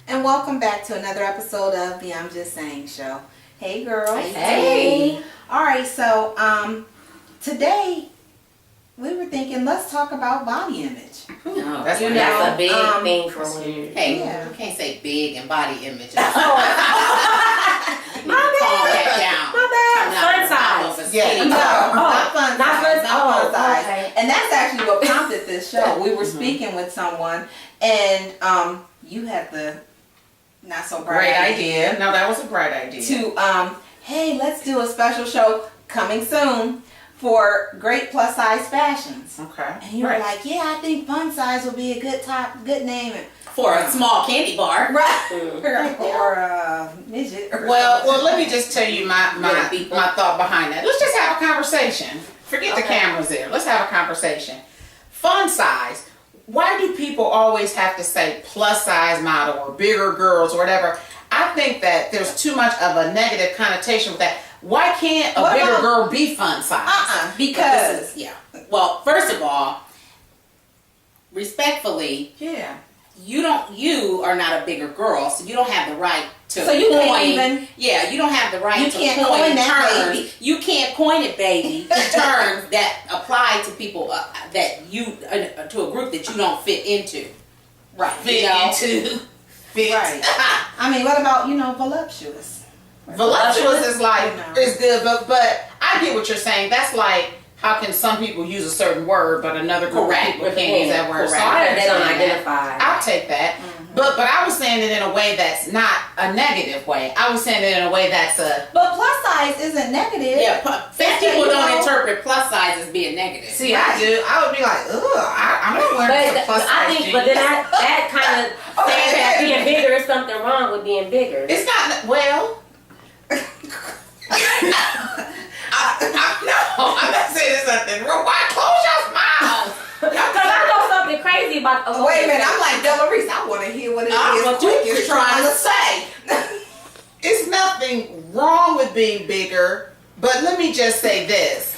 And welcome back to another episode of the I'm Just Saying show. Hey girls. Hey. Alright, so today we were thinking let's talk about body image. That's a big thing for women. Hey, Yeah. you can't say big and body image. My bad. Fun size. Yeah, not fun size. Okay. And that's actually what prompted this show. We were speaking with someone and you had the not so bright idea. No, that was a bright idea. To hey, let's do a special show coming soon for great plus size fashions. Okay. And you were like, yeah, I think fun size would be a good name. For a small candy bar. Right. Or a midget. Or Well, let me just tell you my people. thought behind that. Let's just have a conversation. Forget the cameras there. Let's have a conversation. Fun size. Why do people always have to say plus size model or bigger girls or whatever? I think that there's too much of a negative connotation with that. Why can't a bigger girl be fun size? Because Well, first of all, respectfully, you are not a bigger girl, so you don't have the right to So you coin. can't even. Yeah, you don't have the right You to can't coin coin that terms. baby. You can't coin it, baby. The terms that apply to people that you to a group that you don't fit into. Right. Fit. Right. I mean, what about, voluptuous? Voluptuous is like No. is good, but I get what you're saying. That's like how can some people use a certain word, but another group of people can't use that word. So I They don't understand that. identify. I'll take that. But I was saying it in a way that's not a negative way. I was saying it in a way that's a But plus size isn't negative. Yeah, fat people don't interpret plus size as being negative. see. I do. I would be like, ugh, I'm not wearing some plus size I think, jeans. but then that kind of saying that being bigger is something wrong with being bigger. It's not well. No, I'm not saying there's nothing wrong. Why close your mouth? Because I know something crazy about. Wait a minute, I'm like Della Reese. I want to hear what it is. what Quick, you're you're trying trying to to say. It's nothing wrong with being bigger, but let me just say this.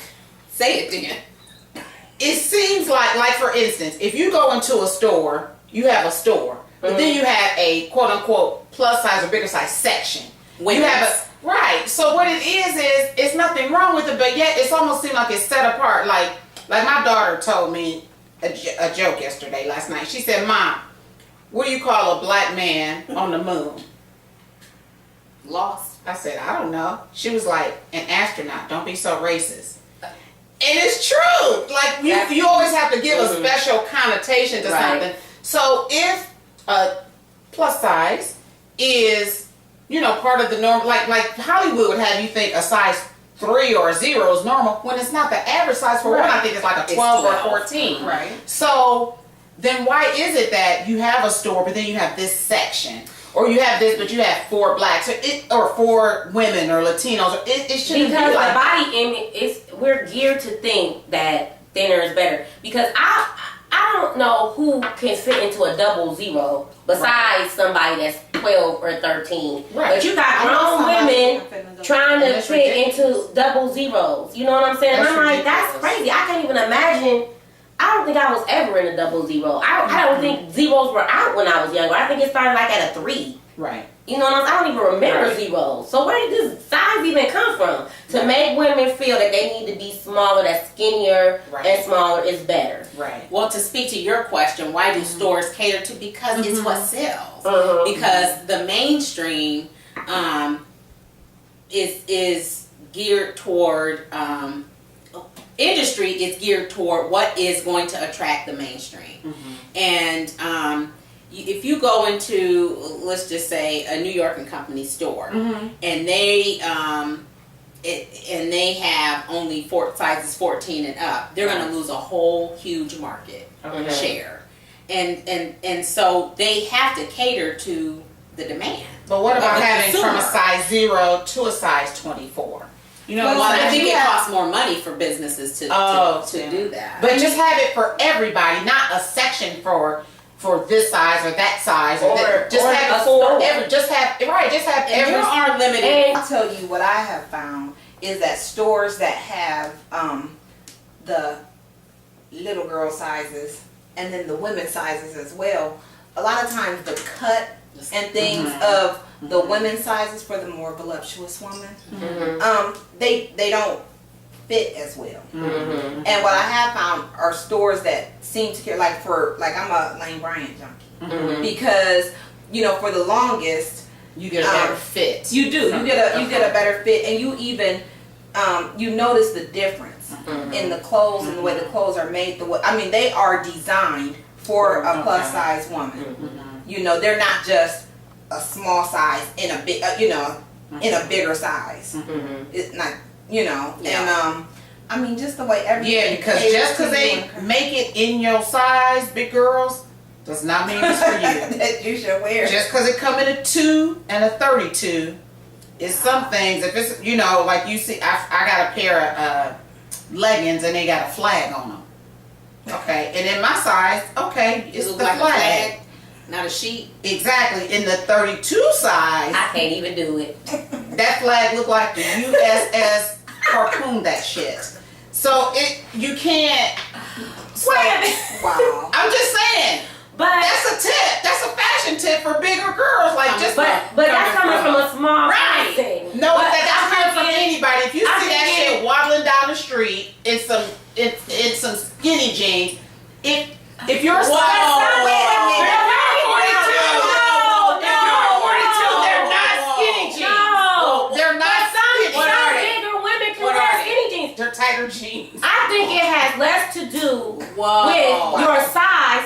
Say it then. It seems like for instance, if you go into a store, you have a store, but then you have a quote unquote plus size or bigger size section. You have right. So what it is it's nothing wrong with it, but yet it's almost seemed like it's set apart. Like my daughter told me a joke last night. She said, "Mom, what do you call a black man on the moon?" Lost. I said, "I don't know." She was like, "An astronaut. Don't be so racist." And it's true. Like you always have to give a special connotation to something. So if plus size is part of the norm, like Hollywood would have you think a size 3 or a 0 is normal when it's not the average size. For one, I think it's like a 12 or 14. Right. So then why is it that you have a store, but then you have this section? Or you have this, but you have 4 blacks, or 4 women, or Latinos. It shouldn't Because be like the body image we're geared to think that thinner is better. Because I don't know who can fit into a 00 besides somebody that's 12 or 13. Right. But you got grown women trying to fit into 00s. You know what I'm saying? That's I'm like, ridiculous. that's crazy. I can't even imagine. I don't think I was ever in a 00. I don't think zeros were out when I was younger. I think it started like at a 3. right. You know what I'm saying? I don't even remember zeros. So where did this size even come from? To make women feel that they need to be smaller, that skinnier and smaller is better. Right. Well, to speak to your question, why do stores cater to? Because it's what sells. Because the mainstream is geared toward industry is geared toward what is going to attract the mainstream. And if you go into, let's just say, a New York and Company store, and they have only sizes 14 and up, they're going to lose a whole huge market share. And so they have to cater to the demand. But what about the having from a consumer. size 0 to a size 24? Well, I think it costs more money for businesses to do that. But just have it for everybody, not a section for this size or that size, just have it for every. Just have every. There are limited. I'll tell you what I have found is that stores that have the little girl sizes and then the women's sizes as well, a lot of times the cut and things of the women's sizes for the more voluptuous woman, they don't fit as well. And what I have found are stores that seem to care, like I'm a Lane Bryant junkie because for the longest you get a better fit. You do. You get a better fit, and you even you notice the difference in the clothes and the way the clothes are made. They are designed for a plus size woman. They're not just a small size in a big, in a bigger size. It's not, and just the way everything. Yeah, because just because they make it in your size, big girls, does not mean it's for you. That you should wear. Just because it come in a 2 and a 32, is some things. If it's like you see, I got a pair of leggings and they got a flag on them. Okay, and in my size, okay, it's the like flag. Not a sheet. Exactly. In the 32 size, I can't even do it. that flag looked like the USS harpooned that shit. So you can't. So, Wow. I'm just saying. But That's a tip. That's a fashion tip for bigger girls. Like but that's coming from a small thing. No, but that's coming from anybody. If you I see that think shit waddling down the street in some skinny jeans, if you're Whoa. They're tighter jeans. I think it has less to do Whoa. with your size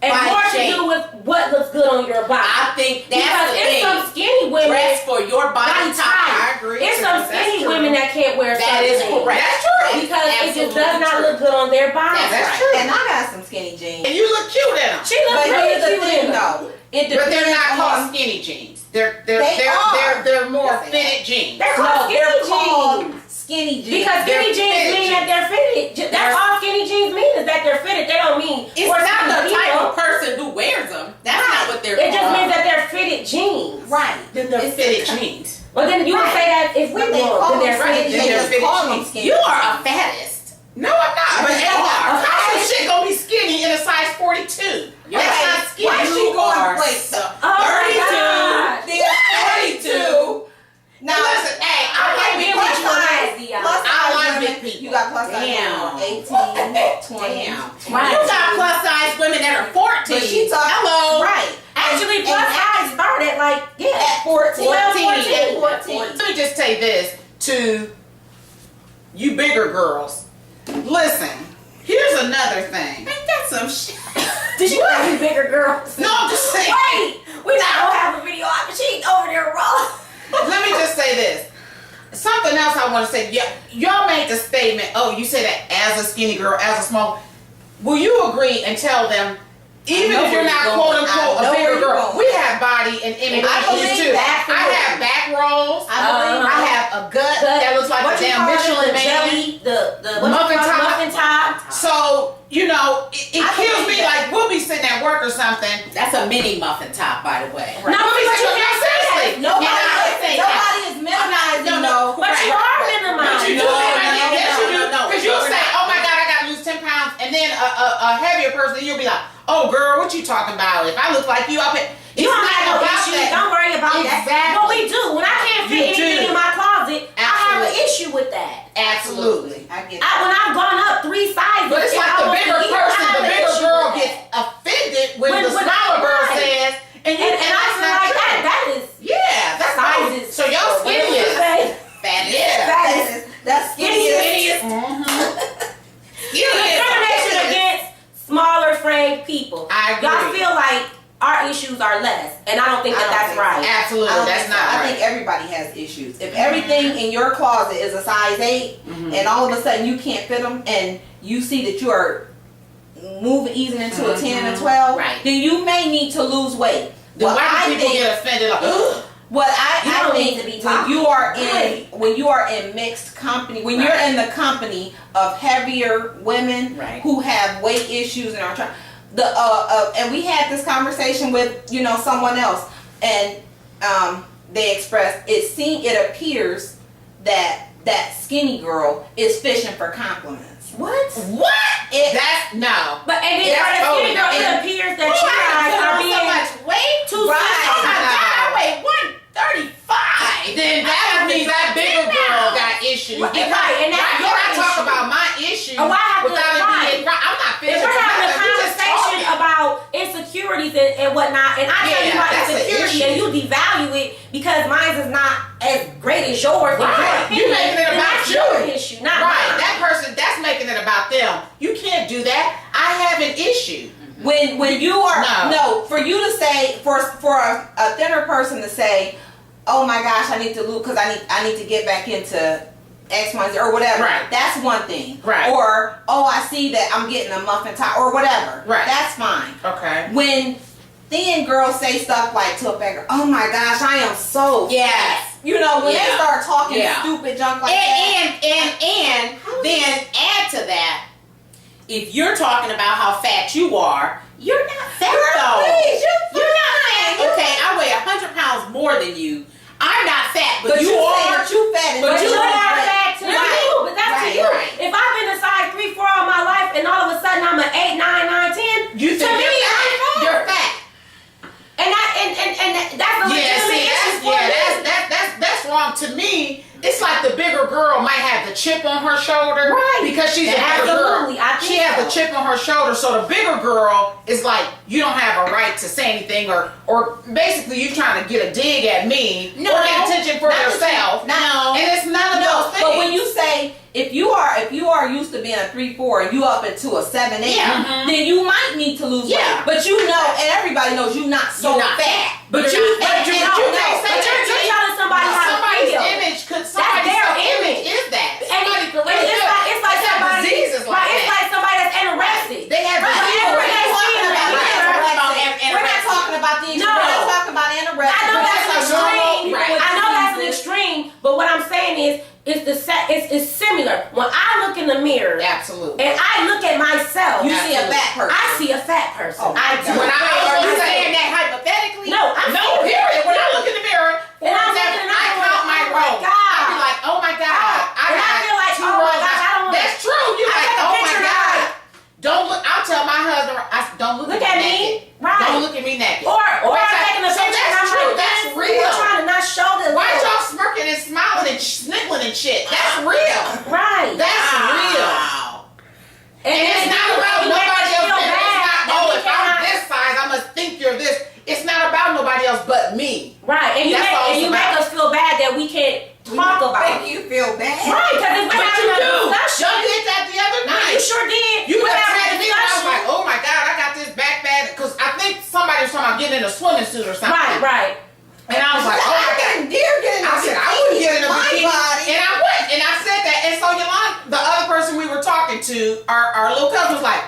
and Body more shape. to do with what looks good on your body. I think that's because the it's thing. some skinny women. Dress for your body type. I agree. It's some That's skinny true. women that can't wear That is certain things. correct. That's true. Because it just Absolutely does not true. look good on their body. That's right. true. And I got some skinny jeans. And you look cute in them. She looks But really here's the cute thing, in them. though. It But they're depends not on- called skinny jeans. They're are. more Yes, they fitted jeans. They're No, called they're skinny called jeans. skinny jeans. Because skinny They're jeans fitted mean that jeans. they're fitted. That's all skinny jeans mean is that they're fitted. They don't mean It's for not skinny the type people. of person who wears them. That's not what they're It just called. means that they're fitted jeans. Right. Then they're It's fitted a- jeans. Well, then you would say that if we But they were, call then them they're skinny fitted jeans. Then They they're just fitted call them jeans. skinny You jeans. are a fattest. No, I'm not. But Yes, you are. how some shit gonna be skinny in a size 42? You're That's right. not skinny. Why is she You going are wait? so- Oh my 32. God. They're 42. Now Listen, hey, I like big plus people. size. Plus I size like women, big people. You got plus size Damn. women 18, 20. Damn. Right. You got plus size women that are 14. But she talking Hello. right. Actually, And- plus and size start at like, at 14. 14. 14. Let me just say this to you bigger girls. Listen, here's another thing. Ain't that some shit? Did you have any bigger girls? No, I'm just saying. Wait, we not gonna have a video on the sheet over there rolling. Let me just say this. Something else I want to say. Y'all made the statement, oh, you say that as a skinny girl, as a small. Will you agree and tell them, even know if you're where not you're quote going. unquote I know a bigger where you're girl, going. we have body and image I issues believe too. that. I have back rolls. I believe I have a gut that looks like what a you damn call it, Michelin the man. jelly, the what Muffin you call it, top. muffin top. So, it I kills believe me. that. Like, we'll be sitting at work or something. That's a mini muffin top, by the way. No, We'll be but you saying, can't no, seriously. Nobody, And I would say that. nobody is minimizing, though. But you are minimizing. But you do, No, yes, you do. no, Because you'll we're say, not. oh my God, I got to lose 10 pounds. And then a heavier person, you'll be like, oh girl, what you talking about? If I look like you, I'll be. You don't have no issues. Don't worry about that. Exactly. But we do. When I can't fit You anything do. in my closet, I have an Absolutely. issue with that. Absolutely. I get When I've gone up 3 sizes, But it's and like I the was bigger eating, I person, have the an bigger issue girl with gets that. offended when the When smaller girl right. says, and And I that's feel not like true. that is Yeah, that's sizes. nice. So y'all or whatever skinny you is. say. Fat is. Yeah. That's skinny. Skinny is- Discrimination against smaller framed people. I agree. Y'all feel like our issues are less, and I don't think I that don't that's think so. right. Absolutely, I don't that's think so. not I right. think everybody has issues. If everything in your closet is a size 8, and all of a sudden you can't fit them, and you see that you are easing into a 10 and a 12, Right. then you may need to lose weight. Then What why I do people think- get offended? Like, What You I don't think need to be when talking. you are in Right. when you are in mixed company, when you're in the company of heavier women Right. who have weight issues and are trying and we had this conversation with someone else, and they expressed it appears that skinny girl is fishing for compliments. What? That's no. But and then That's for the totally skinny girl, not. it appears that Who you had guys to put are on so being much weight? too Right. Oh my skinny. God, I weigh 135. Then that would mean that bigger girl got issues. Right, and that's your I talk issue. about my issues Oh, I have to- without it being right. right. I'm not If finished. we're having a We just conversation talking. about insecurities and whatnot, and I tell you Yeah, my that's an insecurity issue. and you devalue it because mine is not as great as yours, Right. in You your making it opinion, then about that's you. your issue, not Right, mine. that person, that's making it about them. You can't do that. I have an issue. When you are No. for you to say for a thinner person to say, oh my gosh, I need to lose because I need to get back into X, Y, Z or whatever. Right. That's one thing. Right. Or oh, I see that I'm getting a muffin top or whatever. Right. That's fine. Okay. When thin girls say stuff like to a fat girl, oh my gosh, I am so Yes. fat. You know, when they Yeah. start talking Yeah. stupid junk like that. And then add to that, if you're talking about how fat you are, you're not fat though. Please, You're not fat. Okay, I weigh 100 pounds more than you. I'm not fat, but you say are. that you fat and but But you you are are fat. fat to Right. you, but that's Right, to you. right. If I've been a size 3, 4 all my life, and all of a sudden I'm an 8, 9, 9, 10, You to think me, you're I'm fat. fat. You're fat. And that's a Yeah, legitimate see, issue for me. that's wrong to me. It's like the bigger girl might have the chip on her shoulder, Right. Because she's a bigger Absolutely, girl. I think She has so. the chip on her shoulder, so the bigger girl is like, you don't have a right to say anything, or basically you trying to get a dig at me, No, or get attention for not yourself. No. And it's none of those things. But when you say if you are used to being a 3-4 and you up into a 7-8, Yeah. then you might need to lose Yeah. weight. But you know, and everybody knows you're not so You're not fat. fat. But You're you not fat. can't say But that. you're telling somebody how to Somebody's feel. image could somebody's their self-image image. is that. And Somebody could really it's like have somebody, diseases like right, that. it's like somebody that's anorexic. They have Right, diseases. every We're day not seeing talking about that. anorexia. We're not talking about the No. we're not talking about anorexia. I know But that's an a normal extreme. people Right. with I know that's an diseases. extreme, but what I'm saying is, it's similar. When I look in the mirror Absolutely. and I look at myself, You see a fat person. I see a fat person. Oh, I do. When Are you I saying that hypothetically? No, I'm no, serious. period. When I look in the mirror, And I'm for example, looking and I I'm count like, my oh my rows. God. I be like, oh my God, I And I got feel like, 2 oh my rows. gosh, I don't wanna- That's true. You I like, take a oh my picture God. like- Don't look. I'll tell my husband, don't look Look at at me me. naked. Right. Don't look at me naked. Or I'm Right. taking a So picture and that's I'm true. like, That's we're real. trying to not show this. Why little- y'all smirking and smiling and sniggling and shit? That's real. Right. That's real. Wow. And it's not about you make nobody us else. feel It's bad not, that oh, we if I'm cannot- this size, I must think you're this. It's not about nobody else but me. Right, and you That's all make it's about. us feel bad that we can't talk about Make it. you feel bad. Right, because if we're But having you a do. discussion, Y'all did that the other night. you sure did. You We're kept having a saying to me, and I was discussion. like, oh my God, I got this back bad. Because I think somebody was talking about getting in a swimming suit or something. Right, right. And I was like, oh my God. I dare get in a I said, I wouldn't get in a my bikini. body. And I wouldn't. And I said that. And so Yolanda, the other person we were talking to, our little cousin was like,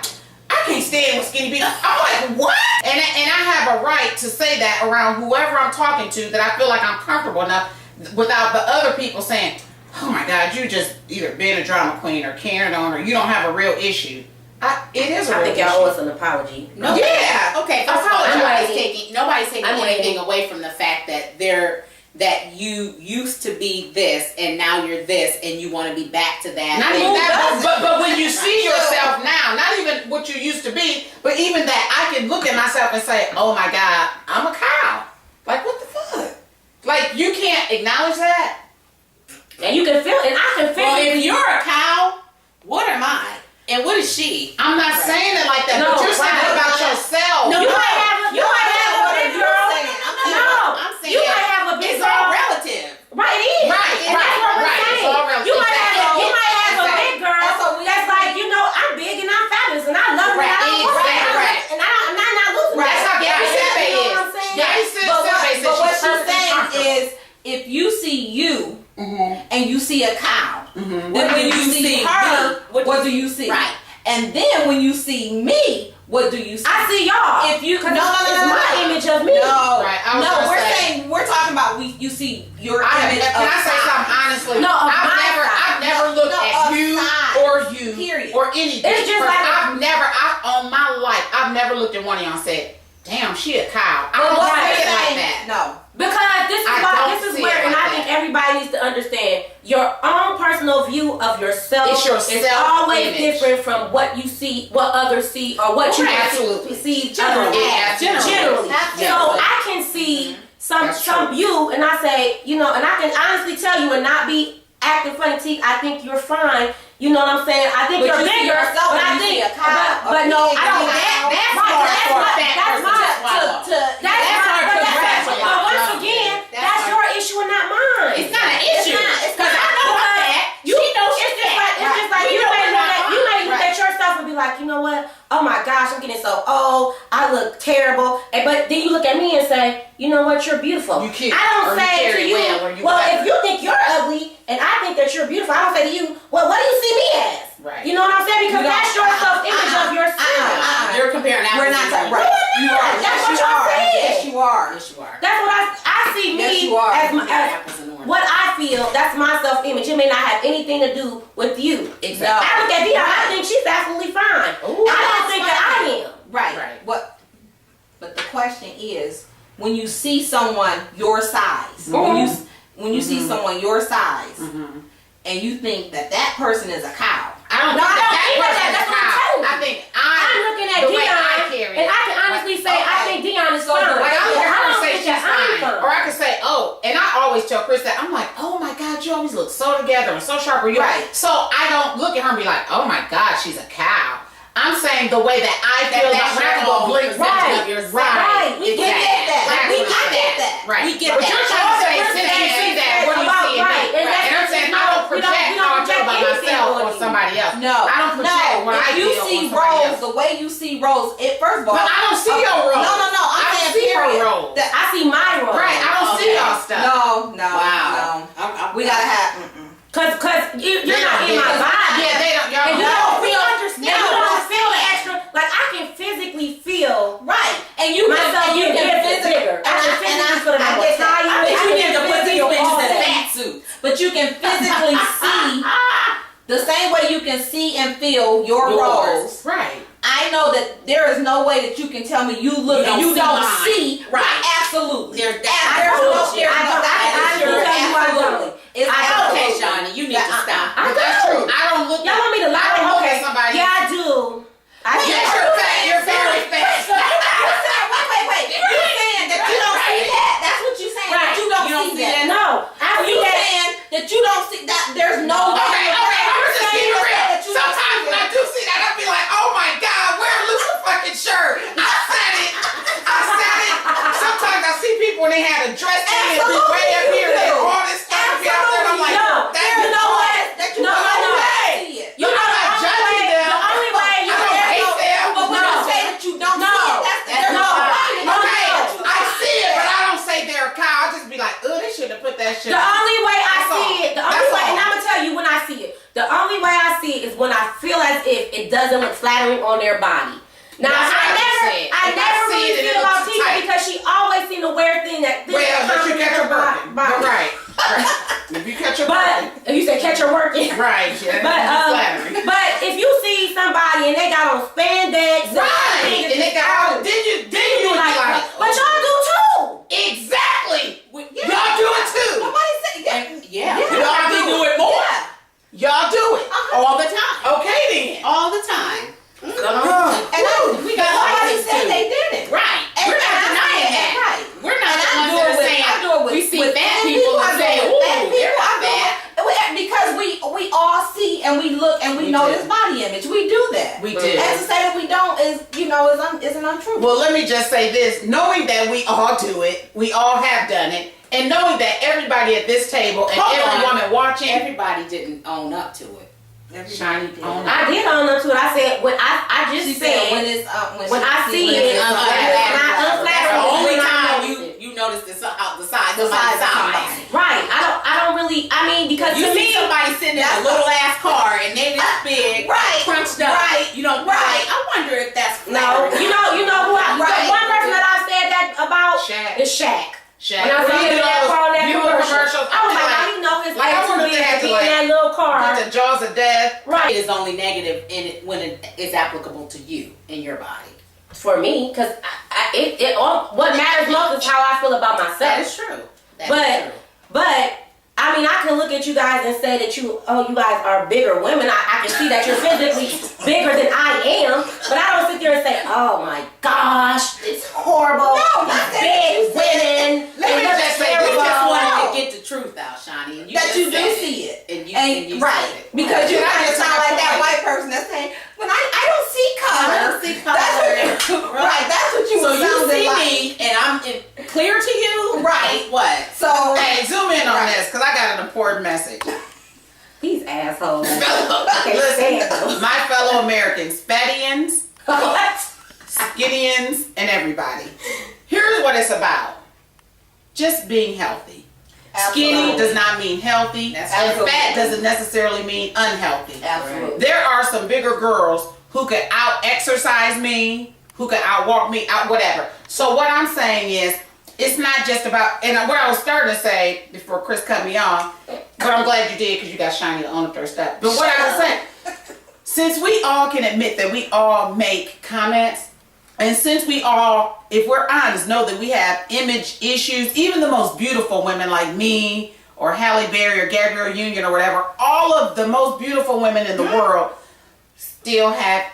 I can't stand with skinny people. I'm like, what? And I have a right to say that around whoever I'm talking to, that I feel like I'm comfortable enough without the other people saying, oh my God, you just either being a drama queen or carrying on, or you don't have a real issue. It is a I real think issue. y'all owe us an apology. No. Yeah. Okay. First of all, I'm nobody's taking I'm anything waiting. away from the fact that you used to be this and now you're this and you want to be back to that. Not And- even that, but when you Right. see yourself now, not even what you used to be, but even that, I can look at myself and say, oh my God, I'm a cow. Like, what the fuck? Like, you can't acknowledge that? And you can feel, and I can feel Well, it. if you're a cow, what am I? And what is she? I'm not saying it like that, No, but you're saying right. it about yourself. No, You might have a big girl. I'm saying You might have a big it's all girl. relative. Right, it is. Right, And that's what we're right. It's saying. all relative. You might have a Exactly. big girl That's what we- that's like, I'm big and I'm fabulous and I love it. Right, And I don't want it. exactly, right. And I'm not losing Right. that. That's how Gabby Yeah, Sebe you know is. what I'm saying? Gabby Sebe But what said she's she's saying comfortable. is, if you see you and you see a cow, then What when do you you see see her, me? what do you see? Right. And then when you see me, what do you see? I see y'all. If you Cause no, it's my image of me. No, Right, I was no, gonna we're say- saying we're talking about you see your image Can of I say size. something honestly? No, of my I've never looked No, at of you size. or you Period. or anything. It's just like on my life, I've never looked at one of y'all and said, damn, she a cow. I But don't what say we're it like saying, that. no. Because this is I why don't this is see where, it and like I think that. everybody needs to understand your own personal view of yourself It's your is always self-image. different from what you see, what others see, or what you Absolutely. see Generally. generally. Absolutely. So I can see some you, and I say, and I can honestly tell you and not be acting funny. T, I think you're fine. You know what I'm saying? I think you're bigger, but I think, but no, I don't. That's but once again, that's your issue and not mine. It's not an issue. Because I know that. She knows she's fat. It's just like you may look at yourself and be like, you know what? Oh my gosh, I'm getting so old. I look terrible. But then you look at me and say, you know what? You're beautiful. You cute. I don't say to you, well, if you think you're ugly and I think that you're beautiful, I don't say to you, well, what do you see me as? Right. You know what I'm saying? Because that's your self-image of yourself. You're comparing apples. We're not and right. oranges. You are. That's what Yes, you y'all are. said. Yes, you are. Yes, you are. That's what I see me Yes, you are. as Apples and oranges. what I feel. That's my self-image. It may not have anything to do with you. Exactly. I look at Dion. I think she's absolutely fine. Ooh. I don't think that I am. Right. Right. But the question is, when you see someone your size, when you see someone your size, and you think that person is a cow. I don't No, think I don't that think person that. is That's what I'm cow. telling you. I think I'm looking at the way I Dion, carry and it. I can honestly say I think Dion is So fine. the way Like, I look at her and don't say think she's that I'm fine. fine. Or I could say, oh, and I always tell Chris that, I'm like, oh my God, you always look so together and so sharp. Or you Right. So I don't look at her and be like, oh my God, she's a cow. I'm saying the way that I feel that's about her. your own Blink perception of yourself. Right. We get that. Exactly. We get that. Right. We get but that. you're trying to say, since you see that, what do you see in me? Right. And Right. And I'm saying, I don't project how I feel about myself or somebody else. No, I don't project what I if you feel see on somebody Rose else. the way you see Rose, first of all, But I don't see your Rose. No, I'm I don't saying see her period. Rose. That- I see my role. Right, I don't see y'all stuff. No, Wow. no. We gotta have. Cause you're They not don't in get my it. vibe. Yeah, they don't. Y'all And you don't. don't feel, understand. and you don't feel the extra. Like I can physically feel Right, and you myself can getting physically. bigger. I can physically feel I more get that. tired. I bet you need to put these feel all bitches in that. fat suits, but you can physically see the same way you can see and feel your Rose. Right. I know that there is no way that you can tell me you look and you don't see. Right. Absolutely. There's I Okay, Shawnee, you need to stop. I That's do. true. I don't look. Y'all want me to lie? I don't look Okay. at somebody. Yeah, I do. Yes, you're fat. You're very fat. Wait. You're saying that you don't see that. That's what you're saying. Right. That you don't see that. No, I Are see you that. saying that you don't see that? There's no way. Okay, I'm just saying keep it real. that you don't Sometimes see when I that. do see that, I'll be like, oh my God, wear a looser fucking shirt. I said it. Sometimes I see people when they had a dress thing and be way up here and all this stuff and be out there, and I'm like, No, that's You know what? That you No, don't no. see it. You know I'm the not only judging way. them. The only way you I don't can. hate them. But when No. you say that you don't No. see it, there's No. no way. No. Okay, No. I see it, but I don't say they're a cow. I just be like, oh, they should have put that shit The on. only way I That's see all. it, the only That's way, all. and I'm gonna tell you when I see it. The only way I see it is when I feel as if it doesn't look flattering on their body. Now That's what I said. I If I never see really it and it feel about looks Tina tight. because she always seemed to wear things that Well, but you catch her working. body. Right. If you catch her working. But you said catch her working. Right. Yeah, But flattering. but if you see somebody and they got on spandex, Right. And they got all, then you would be like, but y'all do too. exactly. Y'all do it too. Nobody said that. Yeah. Yeah. Y'all be doing more. Y'all do it. All the time. Okay then. All the time. And we got nobody license said to. they didn't. Right. And We're not I denying said that. right. We're not And the I ones do that it are with- saying, I do it with- we see with fat fat people I and do say, it with ooh, fat they're people. not I do fat. it because we all see and we look and we We know do. this body image. We do that. We do. And to say that we don't is isn't untrue. Well, let me just say this. Knowing that we all do it, we all have done it, and knowing that everybody at this table and Hold on. every woman watching, Everybody didn't own up to it. Shiny on I did own up to it. I said when I She just said said when it's when I see it, it's unflattering. That's the only when I time notice it. you notice the size The of size of somebody's somebody. Right. I don't really. I mean, because You to see me, somebody sitting in a that's little ass car and they this big, Right. crunched up. Right. You know, Right. I wonder if that's no. flattering. You know who I. Right. The one person that I said that about Shaq. is Shaq. Shaq. When I When saw you him do in that those car on that beautiful commercials, I was like, like, how you know his like, I legs wonder would if be they had to, in like, that little car. Get the jaws of death. Right. It is only negative in it when it is applicable to you in your body. For me, because what matters most is how I feel about myself. That is true. That is true. But I I mean, I can look at you guys and say that you guys are bigger women. I can see that you're physically bigger than I am, but I don't sit there and say, oh my gosh, it's horrible. No, not that big women. Let me just say, You just terrible. wanted to get the truth out, Shawnee. And That just you do said see it. And you Right. said it. Because you Can I kind of just sound make a like that point? white person that's saying, when I don't see color. I don't see color. That's what, right, that's what you So were you sounding see like. me, and I'm clear to you. Right. What? So, Hey, zoom in on Right. this because I got an important message. These assholes. Listen, my fellow Americans, fattians, What? skinnians, and everybody. Here's what it's about. Just being healthy. Skinny Absolutely. does not mean healthy, That's and right. fat doesn't necessarily mean unhealthy. Absolutely. There are some bigger girls who could out-exercise me, who could out-walk me, out whatever. So what I'm saying is, it's not just about, and what I was starting to say before Chris cut me off, but I'm glad you did because you got Shiny to own up their stuff. But what I was saying, since we all can admit that we all make comments, and since we all, if we're honest, know that we have image issues, even the most beautiful women like me or Halle Berry or Gabrielle Union or whatever, all of the most beautiful women in the world still have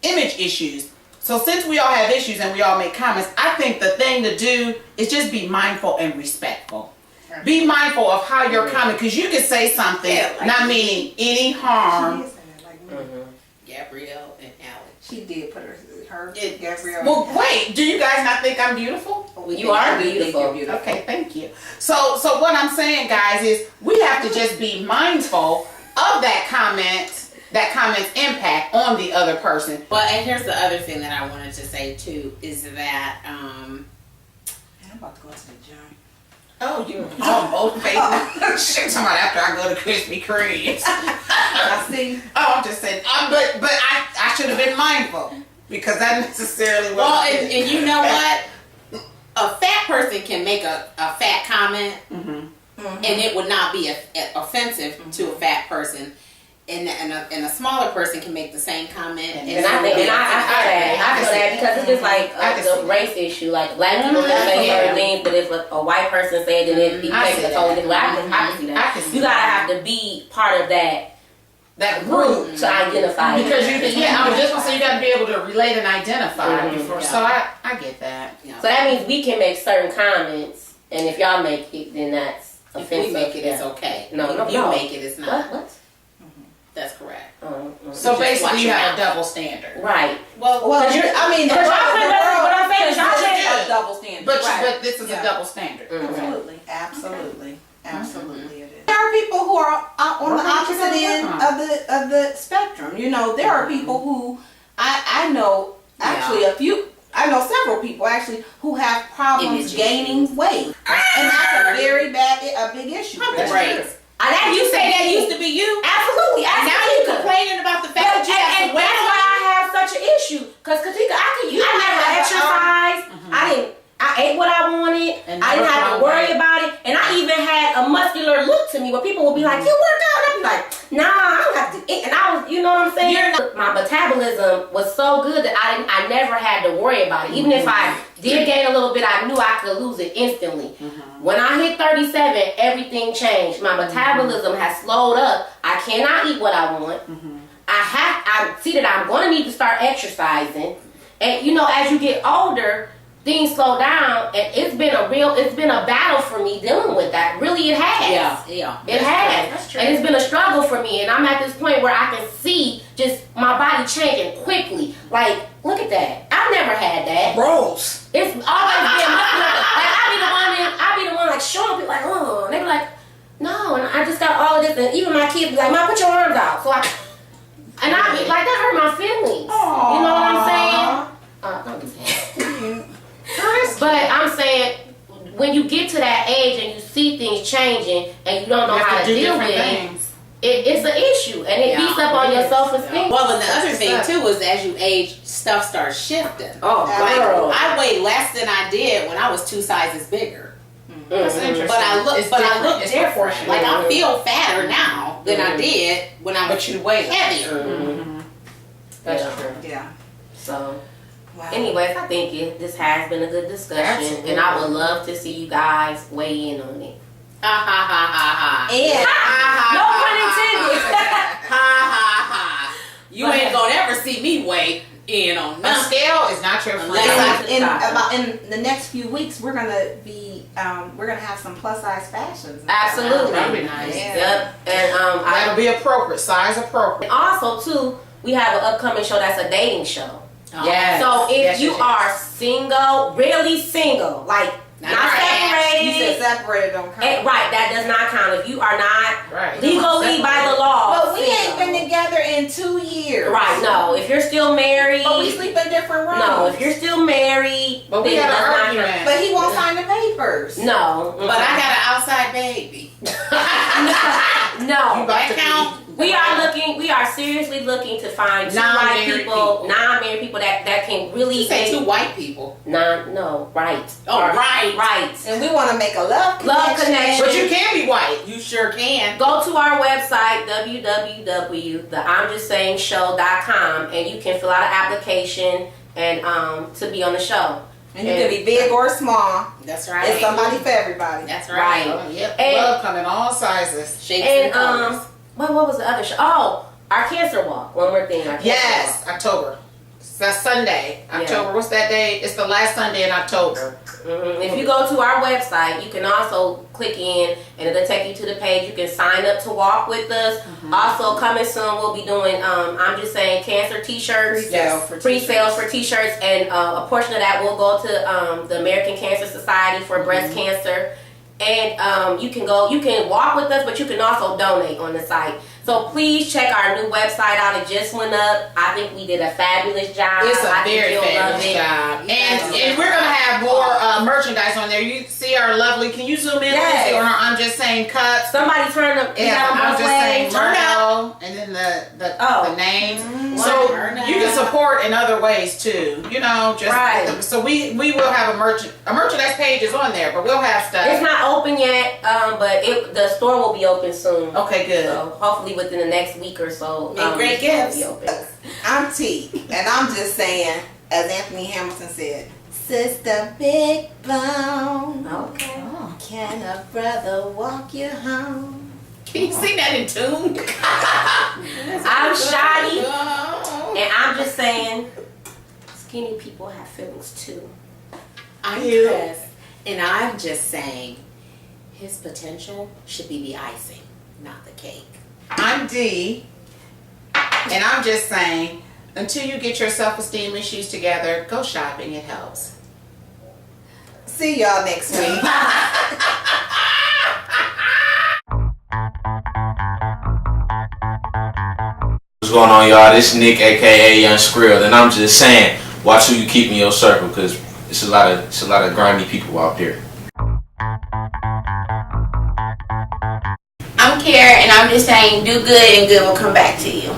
image issues. So since we all have issues and we all make comments, I think the thing to do is just be mindful and respectful. Be mindful of how you're comment, because you could say something not meaning any harm. Gabrielle and Alex. She did put her Gabrielle. Well, wait, do you guys not think I'm beautiful? You are think beautiful. you're beautiful. Okay, thank you. So what I'm saying, guys, is we have to just be mindful of that comment's impact on the other person. Well, and here's the other thing that I wanted to say too is that I'm about to go to the gym. Oh, you motivating? Shit, talking about after I go to Krispy Kremes. I see. Oh, I'm just saying. But I should have been mindful because that necessarily was. well, and you know what? A fat person can make a fat comment, and it would not be offensive to a fat person. And a smaller person can make the same comment. And I feel that because it's just like the race issue. Like black people can say certain things, but if a white person said it, it makes a totally different. I can see that. You gotta have to be part of that group to identify. Because I was just gonna say you gotta be able to relate and identify before. So I get that. Yeah. So that means we can make certain comments, and if y'all make it, then that's If offensive. we make it, it's okay. No, if you make it, it's not. What? That's correct. So Just basically, watch you your have a mouth. double standard. Right. Well, I mean, But what I'm saying is y'all a just double standard. But right. but this is Yeah. a double standard. Absolutely, absolutely, it is. There are people who are on the opposite end of the spectrum. You know, there are people who I know actually I know several people actually who have problems Image gaining issues. weight, and that's a big issue. Right. And you say that used to be you. Absolutely. And now you're complaining about the fact that you have And to wear that's why I have such an issue. Because Katika, I never exercised. I ate what I wanted. And I didn't never have to found worry weight. about it. And I even had a muscular look to me where people would be like, you work out? And I'd be like, nah, I don't have to eat. And I was, you know what I'm saying? My metabolism was so good that I never had to worry about it. Even if I did gain a little bit, I knew I could lose it instantly. When I hit 37, everything changed. My metabolism has slowed up. I cannot eat what I want. I see that I'm going to need to start exercising. And you know, as you get older, things slow down, and it's been a battle for me dealing with that. Really, it has. Yeah. It has. That's true. And it's been a struggle for me, and I'm at this point where I can see just my body changing quickly. Like, look at that. I've never had that. Gross. It's always been muscular. Like, I be the one like showing people like, oh, and they be like, no, and I just got all of this, and even my kids be like, Mom, put your arms out. So I be like, that hurt my feelings. Aww. You know what I'm saying? Don't do that. But I'm saying, when you get to that age and you see things changing and you don't know how to deal with it's an issue, and it beats up on your self-esteem. Well, and the other thing too is as you age, stuff starts shifting. Oh, Like girl. I weighed less than I did when I was 2 sizes bigger. That's interesting. But I look It's different. proportional. Like I feel fatter now than I did when I was But you weigh heavier. That's true. Yeah. So, Wow. anyways, I think this has been a good discussion, Absolutely. and I would love to see you guys weigh in on it. Ha ha ha ha ha. And No pun intended. Ha ha ha. You ain't gonna ever see me weigh in on A nothing. scale is not your friend. Unless in the next few weeks, we're gonna be we're gonna have some plus size fashions. Absolutely. That'd be nice. Yeah. Yep. And That'll be appropriate, size appropriate. also too, we have an upcoming show that's a dating show. Yes. So if Yes, you yes, are single, really single, like not separated, You said separated don't count. right, that does not count. If you are not Right. legally by the law, But we ain't single. been together in 2 years. Right, no. If you're still married, But we sleep in different rooms. no. If you're still married, But we then had it an does not argument. count. But he won't sign the papers. No, But I got an outside baby. no. You about to count? be- We are seriously looking to find two white Non-married people, non-married people that can really You say make two white people. right. Oh, right. Right. And we want to make a love connection. But you can be white. You sure can. Go to our website, www.I'mJustSayingShow.com, and you can fill out an application and to be on the show. And you can be big or small. That's It's right. somebody for everybody. That's Right. right. Oh, yep. And- Love come in all sizes. Shapes And and colors. what was the other show? Oh, our cancer walk. One more thing. Our cancer Yes, walk. October. That's Sunday. Yeah. October. What's that day? It's the last Sunday in October. If you go to our website, you can also click in and it'll take you to the page. You can sign up to walk with us. Also, coming soon, we'll be doing, I'm just saying, cancer t-shirts. Pre-sales for t-shirts, and a portion of that will go to the American Cancer Society for breast cancer. And you can walk with us, but you can also donate on the site. So please check our new website out. It just went up. I think we did a fabulous job. It's a I think very you'll love fabulous it. job. And we're going to have more merchandise on there. You see our lovely, can you zoom in? Yes. Please, on our I'm Just Saying cups. Somebody turn them. Yeah, I'm just saying Turn Myrtle, and then the Oh. names. Myrtle. So you can support in other ways too. You know, just Right. so we will have a merchandise page is on there, but we'll have stuff. It's not open yet, but the store will be open soon. Okay, good. So hopefully within the next week or so. Make great the store will gifts. be open. I'm T, and I'm just saying, as Anthony Hamilton said, Sister Big Bone, Okay. can a brother walk you home? Can you sing that in tune? I'm shoddy, Oh. and I'm just saying, skinny people have feelings too. I'm Chris, and I'm just saying, his potential should be the icing, not the cake. I'm D, and I'm just saying, until you get your self-esteem issues together, go shopping. It helps. See y'all next week. What's going on, y'all? This is Nick, aka Young Skrill, and I'm just saying, watch who you keep in your circle, because it's a lot of grimy people out there. I'm Kara, and I'm just saying, do good and good will come back to you.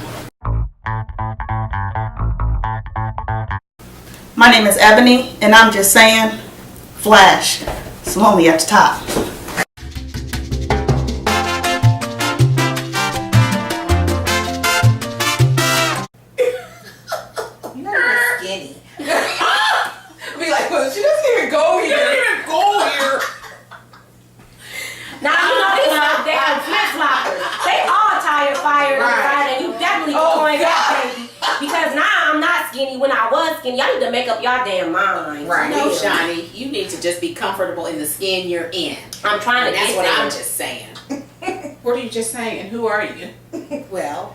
My name is Ebony, and I'm just saying, Flash. It's lonely at the top. You know you're skinny. Be like, well, she doesn't even go here. Now you know these are damn flip floppers. They all tired, fired, right. And you definitely going back, baby. Because now I'm not skinny. When I was skinny, y'all need to make up y'all damn minds. Right. No, Yeah. Johnny, you need to just be comfortable in the skin you're in. I'm trying And to that's get what there. I'm just saying. What are you just saying? And who are you? Well,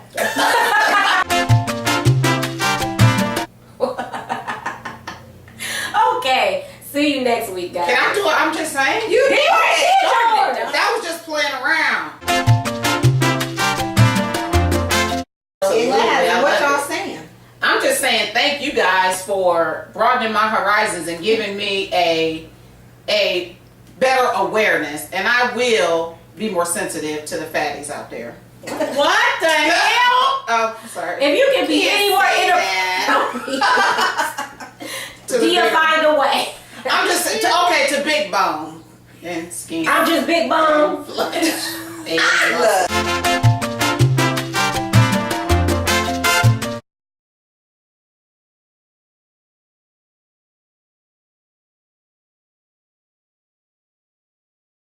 Okay. See you next week, guys. Can I do it? I'm just saying. You did Yours. That was just playing around. it. What y'all saying? I'm just saying thank you guys for broadening my horizons and giving me a better awareness, and I will be more sensitive to the fatties out there. what the hell? Oh, sorry. If you can be any more To the do you big- find a way? I'm just to big bone and skin. I'm just big bone. And- Look.